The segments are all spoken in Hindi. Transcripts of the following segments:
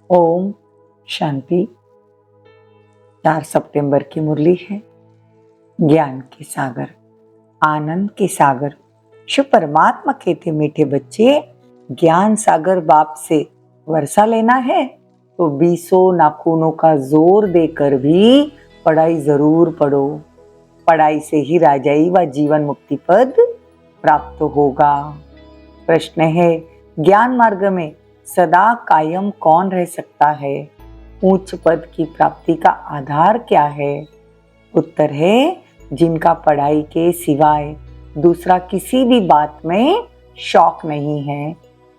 ओम शांति। 4 सितंबर की मुरली है। ज्ञान के सागर, आनंद के सागर। शिव परमात्मा कहते, मीठे बच्चे, ज्ञान सागर बाप से वर्षा लेना है तो 20 नाखूनों का जोर देकर भी पढ़ाई जरूर पढ़ो। पढ़ाई से ही राजाई व जीवन मुक्ति पद प्राप्त होगा। प्रश्न है, ज्ञान मार्ग में सदा कायम कौन रह सकता है? उच्च पद की प्राप्ति का आधार क्या है? उत्तर है, जिनका पढ़ाई के सिवाय दूसरा किसी भी बात में शौक नहीं है।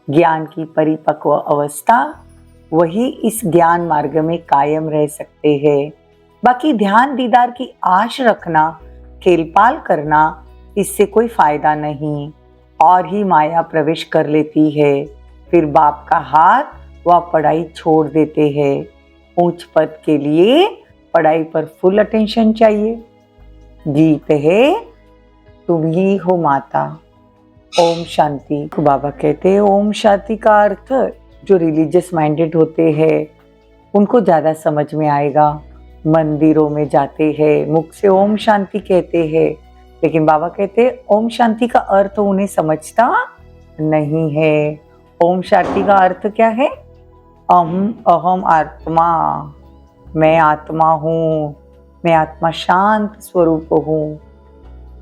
ज्ञान की परिपक्व अवस्था, वही इस ज्ञान मार्ग में कायम रह सकते हैं। बाकी ध्यान दीदार की आश रखना, खेलपाल करना, इससे कोई फायदा नहीं। और ही माया प्रवेश कर लेती है, फिर बाप का हाथ वह पढ़ाई छोड़ देते हैं। उच्च पद के लिए पढ़ाई पर फुल अटेंशन चाहिए। गीत है, तुम ही हो माता। ओम शांति। बाबा कहते हैं, ओम शांति का अर्थ जो रिलीजियस माइंडेड होते हैं उनको ज्यादा समझ में आएगा। मंदिरों में जाते हैं, मुख से ओम शांति कहते हैं, लेकिन बाबा कहते हैं ओम शांति का अर्थ उन्हें समझता नहीं है। ओम शांति का अर्थ क्या है? अहम आत्मा, मैं आत्मा हूँ, मैं आत्मा शांत स्वरूप हूँ।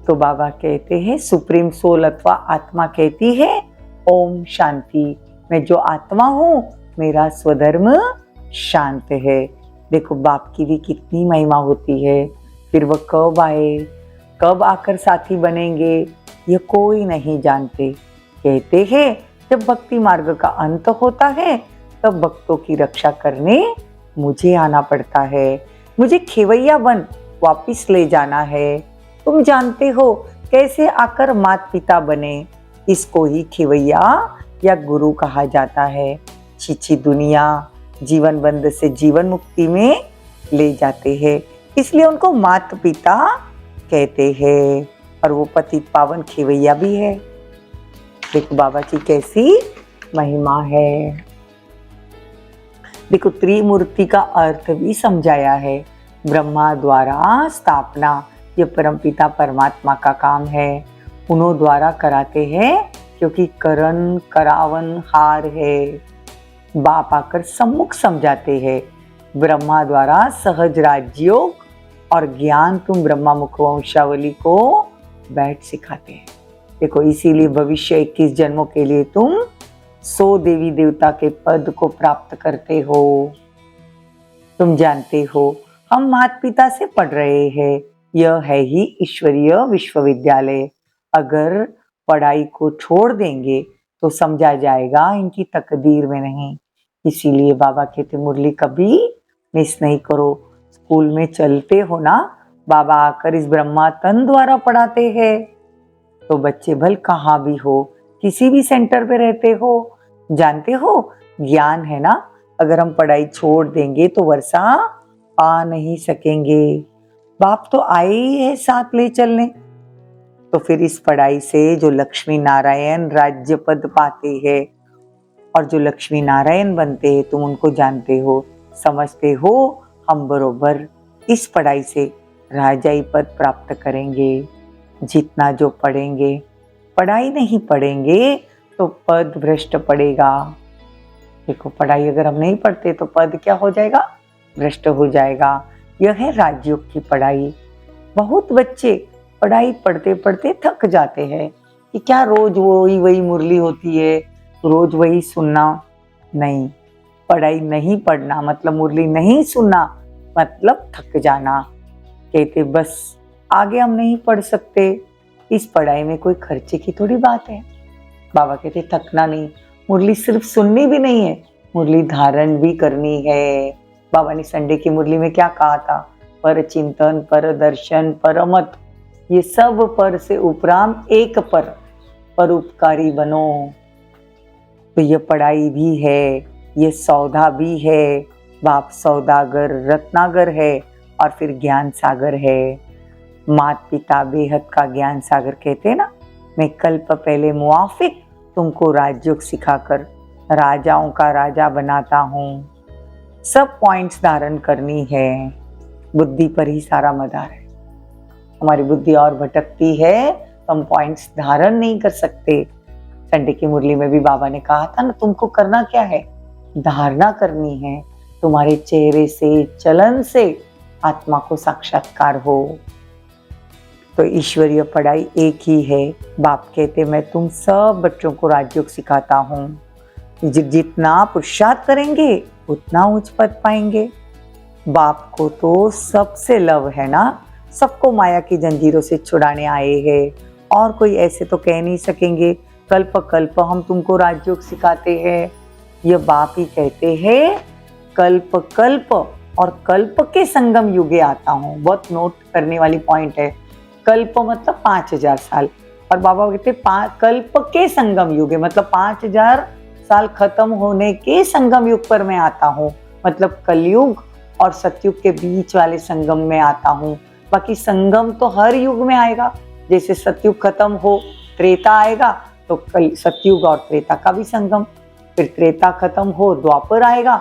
तो बाबा कहते हैं, सुप्रीम सोल अथवा आत्मा कहती है ओम शांति, मैं जो आत्मा हूँ मेरा स्वधर्म शांत है। देखो बाप की भी कितनी महिमा होती है। फिर वह कब आए, कब आकर साथी बनेंगे, ये कोई नहीं जानते। कहते हैं जब भक्ति मार्ग का अंत होता है तब भक्तों की रक्षा करने मुझे आना पड़ता है। मुझे खेवैया बन वापिस ले जाना है। तुम जानते हो कैसे आकर माता पिता बने, इसको ही खेवैया या गुरु कहा जाता है। छीछी दुनिया जीवन बंद से जीवन मुक्ति में ले जाते हैं, इसलिए उनको माता पिता कहते हैं। और वो पतित पावन खेवैया भी है। देखो बाबा की कैसी महिमा है। देखो त्रिमूर्ति का अर्थ भी समझाया है। ब्रह्मा द्वारा स्थापना, ये परमपिता परमात्मा का काम है। उन्हों द्वारा कराते हैं क्योंकि करण करावन हार है। बाप आकर सम्मुख समझाते हैं। ब्रह्मा द्वारा सहज राजयोग और ज्ञान तुम ब्रह्मा मुख वंशावली को बैठ सिखाते हैं। देखो इसीलिए भविष्य 21 जन्मों के लिए तुम 100 देवी देवता के पद को प्राप्त करते हो। तुम जानते हो हम माता पिता से पढ़ रहे हैं, यह है ही ईश्वरीय विश्वविद्यालय। अगर पढ़ाई को छोड़ देंगे तो समझा जाएगा इनकी तकदीर में नहीं। इसीलिए बाबा कहते मुरली कभी मिस नहीं करो। स्कूल में चलते हो ना, बाबा आकर इस ब्रह्मा तन द्वारा पढ़ाते हैं। तो बच्चे भल कहाँ भी हो, किसी भी सेंटर पे रहते हो, जानते हो ज्ञान है ना, अगर हम पढ़ाई छोड़ देंगे तो वर्षा पा नहीं सकेंगे। बाप तो आए ही है साथ ले चलने। तो फिर इस पढ़ाई से जो लक्ष्मी नारायण राज्य पद पाते हैं और जो लक्ष्मी नारायण बनते हैं, तुम उनको जानते हो, समझते हो। हम बरोबर इस पढ़ाई से राजाई पद प्राप्त करेंगे। जितना जो पढ़ेंगे, पढ़ाई नहीं पढ़ेंगे तो पद भ्रष्ट पड़ेगा। देखो पढ़ाई अगर हम नहीं पढ़ते तो पद क्या हो जाएगा? भ्रष्ट हो जाएगा। यह है राजयोग की पढ़ाई। बहुत बच्चे पढ़ाई पढ़ते पढ़ते थक जाते हैं कि क्या रोज वही मुरली होती है, रोज वही सुनना। नहीं, पढ़ाई नहीं पढ़ना मतलब मुरली नहीं सुनना मतलब थक जाना। कहते बस आगे हम नहीं पढ़ सकते, इस पढ़ाई में कोई खर्चे की थोड़ी बात है। बाबा कहते थकना नहीं, मुरली सिर्फ सुननी भी नहीं है, मुरली धारण भी करनी है। बाबा ने संडे की मुरली में क्या कहा था? पर चिंतन, पर दर्शन, परमत, ये सब पर से उपरांत एक पर परोपकारी बनो। तो ये पढ़ाई भी है, ये सौदा भी है। बाप सौदागर रत्नागर है और फिर ज्ञान सागर है। माता पिता बेहद का ज्ञान सागर कहते हैं ना। मैं कल्प पहले मुआफिक तुमको राजयोग सिखाकर राजाओं का राजा बनाता हूँ। सब पॉइंट्स धारण करनी है। बुद्धि पर ही सारा मदार है। हमारी बुद्धि और भटकती है तो हम पॉइंट्स धारण नहीं कर सकते। संडे की मुरली में भी बाबा ने कहा था ना, तुमको करना क्या है, धारणा करनी है। तुम्हारे चेहरे से, चलन से आत्मा को साक्षात्कार हो। तो ईश्वरीय पढ़ाई एक ही है। बाप कहते मैं तुम सब बच्चों को राजयोग सिखाता हूँ, जितना पुरुषार्थ करेंगे उतना उच्च पद पाएंगे। बाप को तो सबसे लव है ना, सबको माया की जंजीरों से छुड़ाने आए हैं। और कोई ऐसे तो कह नहीं सकेंगे कल्प कल्प हम तुमको राजयोग सिखाते हैं। ये बाप ही कहते हैं कल्प कल्प, और कल्प के संगम युगे आता हूँ। बहुत नोट करने वाली पॉइंट है। कल्प मतलब 5000 साल, और बाबा कहते कल्प के संगम युगे मतलब 5000 साल खत्म होने के संगम युग पर मैं आता हूँ। मतलब कलयुग और सतयुग के बीच वाले संगम में आता हूँ। बाकी संगम तो हर युग में आएगा। जैसे सतयुग खत्म हो त्रेता आएगा तो कल सतयुग और त्रेता का भी संगम, फिर त्रेता खत्म हो द्वापर आएगा,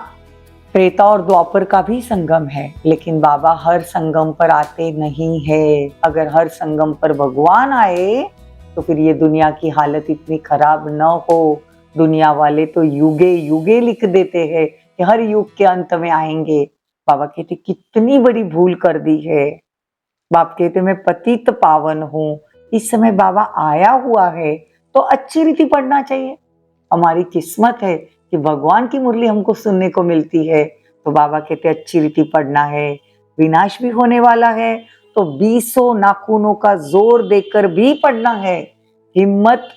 त्रेता और द्वापर का भी संगम है। लेकिन बाबा हर संगम पर आते नहीं है। अगर हर संगम पर भगवान आए तो फिर ये दुनिया की हालत इतनी खराब न हो। दुनिया वाले तो युगे युगे लिख देते हैं कि हर युग के अंत में आएंगे। बाबा कहते कितनी बड़ी भूल कर दी है। बाप कहते मैं पतित पावन हूँ। इस समय बाबा आया हुआ है तो अच्छी रीति पढ़ना चाहिए। हमारी किस्मत है कि भगवान की मुरली हमको सुनने को मिलती है। तो बाबा कहते अच्छी रीति पढ़ना है। विनाश भी होने वाला है तो 20 नाखूनों का जोर देकर भी पढ़ना है। हिम्मत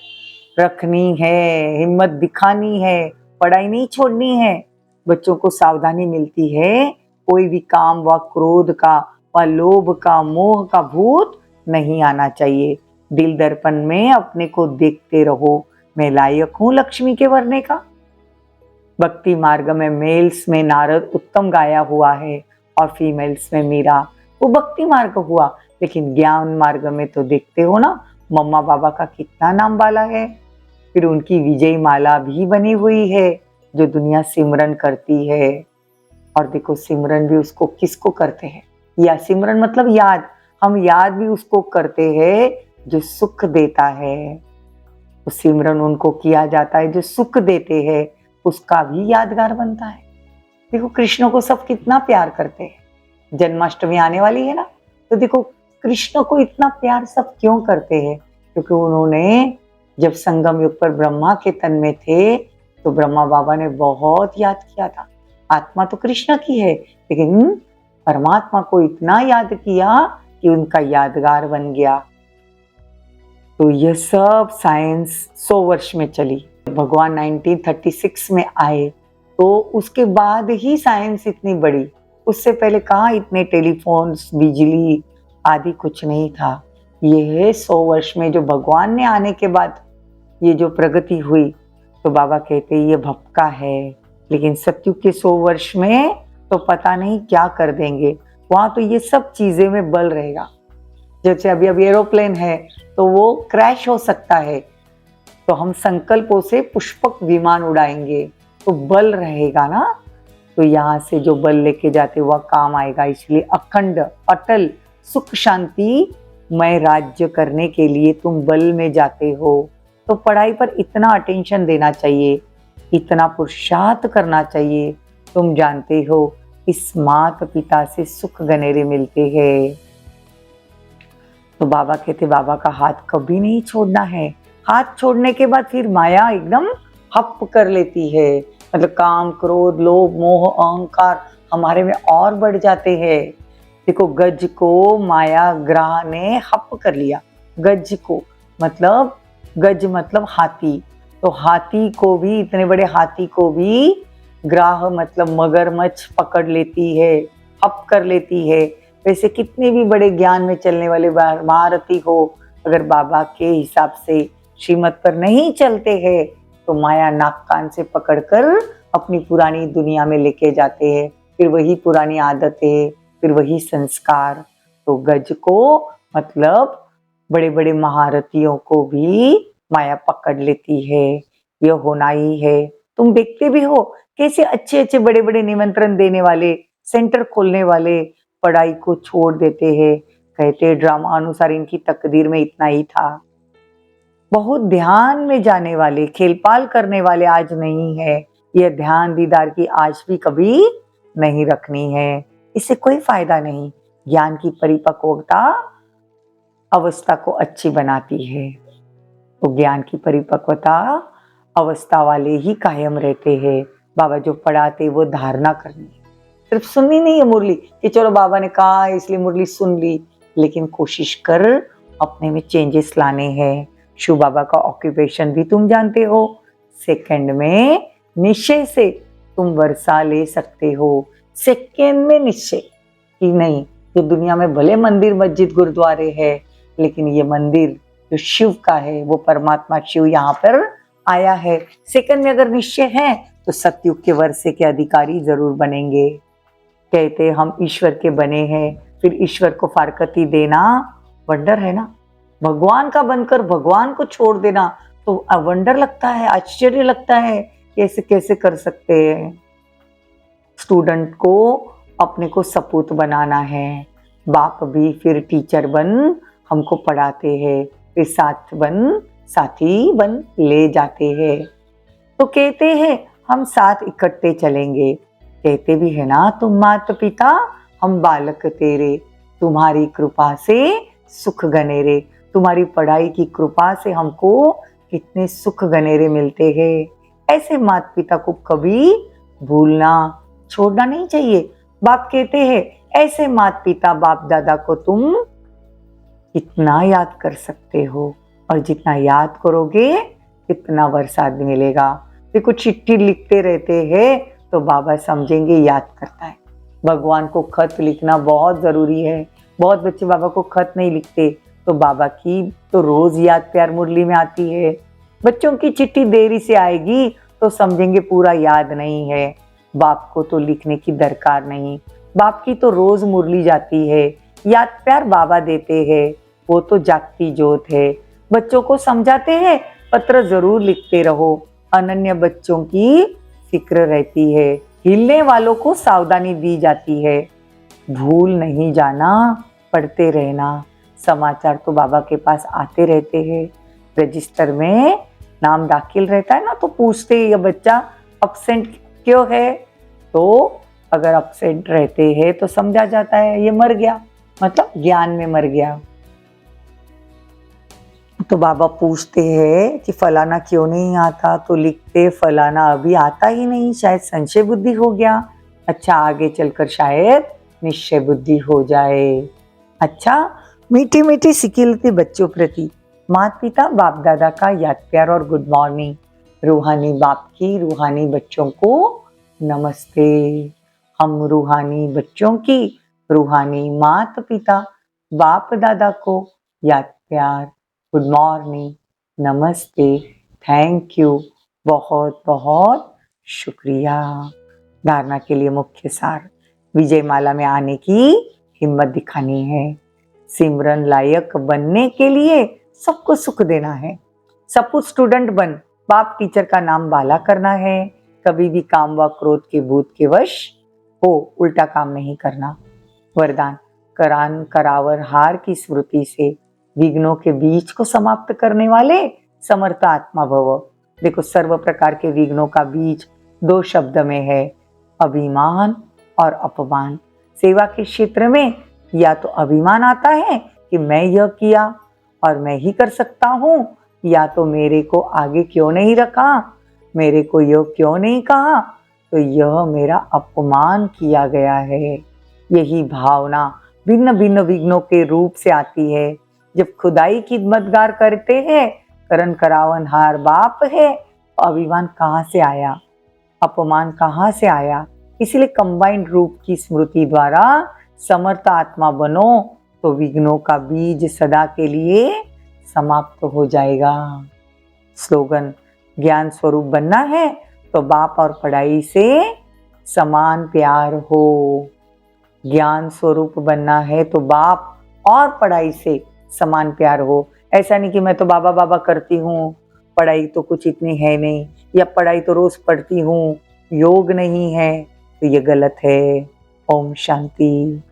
रखनी है, हिम्मत दिखानी है, पढ़ाई नहीं छोड़नी है। बच्चों को सावधानी मिलती है, कोई भी काम व क्रोध का व लोभ का मोह का भूत नहीं आना चाहिए। दिल दर्पण में अपने को देखते रहो, मैं लायक हूँ लक्ष्मी के वरने का। भक्ति मार्ग में मेल्स में नारद उत्तम गाया हुआ है और फीमेल्स में मीरा, वो भक्ति मार्ग हुआ। लेकिन ज्ञान मार्ग में तो देखते हो ना मम्मा बाबा का कितना नाम वाला है। फिर उनकी विजय माला भी बनी हुई है जो दुनिया सिमरन करती है। और देखो सिमरन भी उसको किसको करते हैं, या सिमरन मतलब याद, हम याद भी उसको करते हैं जो सुख देता है। तो सिमरन उनको किया जाता है जो सुख देते हैं, उसका भी यादगार बनता है। देखो कृष्ण को सब कितना प्यार करते हैं। जन्माष्टमी आने वाली है ना, तो देखो कृष्ण को इतना प्यार सब क्यों करते हैं, क्योंकि उन्होंने जब संगम युग पर ब्रह्मा के तन में थे तो ब्रह्मा बाबा ने बहुत याद किया था। आत्मा तो कृष्ण की है लेकिन परमात्मा को इतना याद किया कि उनका यादगार बन गया। तो यह सब साइंस 100 वर्ष में चली। भगवान 1936 में आए तो उसके बाद ही साइंस इतनी बड़ी। उससे पहले कहाँ इतने टेलीफोन्स, बिजली आदि कुछ नहीं था। ये 100 वर्ष में जो भगवान ने आने के बाद ये जो प्रगति हुई, तो बाबा कहते ये भपका है। लेकिन सतयुग के 100 वर्ष में तो पता नहीं क्या कर देंगे। वहां तो ये सब चीजें में बल रहेगा। जैसे अभी अभी एरोप्लेन है तो वो क्रैश हो सकता है, तो हम संकल्पों से पुष्पक विमान उड़ाएंगे तो बल रहेगा ना। तो यहाँ से जो बल लेके जाते वह काम आएगा। इसलिए अखंड अटल सुख शांति मैं राज्य करने के लिए तुम बल में जाते हो। तो पढ़ाई पर इतना अटेंशन देना चाहिए, इतना पुरुषार्थ करना चाहिए। तुम जानते हो इस माता पिता से सुख गनेरे मिलते हैं। तो बाबा कहते बाबा का हाथ कभी नहीं छोड़ना है। हाथ छोड़ने के बाद फिर माया एकदम हप कर लेती है। मतलब काम क्रोध लोभ मोह अहंकार हमारे में और बढ़ जाते हैं। देखो गज को माया ग्रह ने हप कर लिया। गज को मतलब, गज मतलब हाथी, तो हाथी को भी, इतने बड़े हाथी को भी ग्राह मतलब मगरमच्छ पकड़ लेती है, हप कर लेती है। वैसे कितने भी बड़े ज्ञान में चलने वाले महारथी हो, अगर बाबा के हिसाब से श्रीमत पर नहीं चलते हैं तो माया नाक कान से पकड़कर अपनी पुरानी दुनिया में लेके जाते हैं। फिर वही पुरानी आदतें, फिर वही संस्कार। तो गज को मतलब बड़े बड़े महारथियों को भी माया पकड़ लेती है। यह होना ही है। तुम देखते भी हो कैसे अच्छे अच्छे बड़े बड़े निमंत्रण देने वाले, सेंटर खोलने वाले पढ़ाई को छोड़ देते हैं। कहते ड्रामा अनुसार इनकी तकदीर में इतना ही था। बहुत ध्यान में जाने वाले, खेलपाल करने वाले आज नहीं है। यह ध्यान दीदार की आज भी कभी नहीं रखनी है, इससे कोई फायदा नहीं। ज्ञान की परिपक्वता अवस्था को अच्छी बनाती है। तो ज्ञान की परिपक्वता अवस्था वाले ही कायम रहते हैं। बाबा जो पढ़ाते वो धारणा करनी है, सिर्फ सुननी नहीं है मुरली कि चलो बाबा ने कहा इसलिए मुरली सुन ली, लेकिन कोशिश कर अपने में चेंजेस लाने हैं। शिव बाबा का ऑक्यूपेशन भी तुम जानते हो। सेकंड में निश्चय से तुम वर्षा ले सकते हो। सेकंड में निश्चय कि नहीं, ये दुनिया में भले मंदिर मस्जिद गुरुद्वारे है, लेकिन ये मंदिर जो शिव का है, वो परमात्मा शिव यहाँ पर आया है। सेकंड में अगर निश्चय है तो सतयुग के वर्षे के अधिकारी जरूर बनेंगे। कहते हम ईश्वर के बने हैं, फिर ईश्वर को फारकती देना वंडर है ना। भगवान का बनकर भगवान को छोड़ देना तो वंडर लगता है, आश्चर्य लगता है, कैसे कैसे कर सकते हैं। स्टूडेंट को अपने को सपूत बनाना है। बाप भी फिर टीचर बन हमको पढ़ाते हैं, फिर साथी बन ले जाते हैं। तो कहते हैं हम साथ इकट्ठे चलेंगे। कहते भी है ना तुम माता पिता हम बालक तेरे, तुम्हारी कृपा से सुख गनेरे। तुम्हारी पढ़ाई की कृपा से हमको कितने सुख गनेरे मिलते हैं। ऐसे माता पिता को कभी भूलना छोड़ना नहीं चाहिए। बाप कहते हैं ऐसे माता पिता बाप दादा को तुम कितना याद कर सकते हो, और जितना याद करोगे कितना बरसात मिलेगा। देखो चिट्ठी लिखते रहते हैं तो बाबा समझेंगे याद करता है। भगवान को खत लिखना बहुत जरूरी है। बहुत बच्चे बाबा को खत नहीं लिखते, तो बाबा की तो रोज याद प्यार मुरली में आती है। बच्चों की चिट्ठी देरी से आएगी तो समझेंगे पूरा याद नहीं है। बाप को तो लिखने की दरकार नहीं, बाप की तो रोज मुरली जाती है। याद प्यार बाबा देते हैं, वो तो जागती जोत है। बच्चों को समझाते हैं पत्र जरूर लिखते रहो। अनन्य बच्चों की फिक्र रहती है। हिलने वालों को सावधानी दी जाती है। भूल नहीं जाना, पढ़ते रहना। समाचार तो बाबा के पास आते रहते हैं। रजिस्टर में नाम दाखिल रहता है ना, तो पूछते हैं ये बच्चा अब्सेंट क्यों है। तो अगर अब्सेंट रहते हैं तो समझा जाता है ये मर गया, मतलब ज्ञान में मर गया। तो बाबा पूछते हैं कि फलाना क्यों नहीं आता, तो लिखते फलाना अभी आता ही नहीं, शायद संशय बुद्धि हो गया। अच्छा आगे चलकर शायद निश्चय बुद्धि हो जाए। अच्छा मीठी मीठी सिकिलती बच्चों प्रति माता पिता बाप दादा का याद प्यार और गुड मॉर्निंग। रूहानी बाप की रूहानी बच्चों को नमस्ते। हम रूहानी बच्चों की रूहानी माता पिता बाप दादा को याद प्यार, गुड मॉर्निंग, नमस्ते, थैंक यू, बहुत बहुत शुक्रिया। धारणा के लिए मुख्य सार, विजय माला में आने की हिम्मत दिखानी है। सिमरन लायक बनने के लिए सबको सुख देना है। सपूत स्टूडेंट बन, बाप टीचर का नाम बाला करना है। कभी भी काम व क्रोध के भूत के वश हो उल्टा काम नहीं करना। वरदान, करान करावर हार की स्मृति से विघ्नों के बीज को समाप्त करने वाले समर्थ आत्मा भव। देखो सर्व प्रकार के विघ्नों का बीज दो शब्द में है, अभिमान और अपमान। सेवा के क्षेत्र में या तो अभिमान आता है कि मैं यह किया और मैं ही कर सकता हूँ, या तो मेरे को आगे क्यों नहीं रखा, मेरे को यह क्यों नहीं कहा, तो यह मेरा अपमान किया गया है। यही भावना भिन्न भिन्न विघ्नों के रूप से आती है। जब खुदाई की मदगार करते हैं, करण करावन हार बाप है, तो अभिमान कहाँ से आया, अपमान कहाँ से आया। इसलिए कंबाइंड रूप की स्मृति द्वारा समर्थ आत्मा बनो तो विघ्नों का बीज सदा के लिए समाप्त हो जाएगा। स्लोगन, ज्ञान स्वरूप बनना है तो बाप और पढ़ाई से समान प्यार हो। ज्ञान स्वरूप बनना है तो बाप और पढ़ाई से समान प्यार हो। ऐसा नहीं कि मैं तो बाबा बाबा करती हूँ, पढ़ाई तो कुछ इतनी है नहीं, या पढ़ाई तो रोज पढ़ती हूँ, योग नहीं है तो ये गलत है। ओम शांति।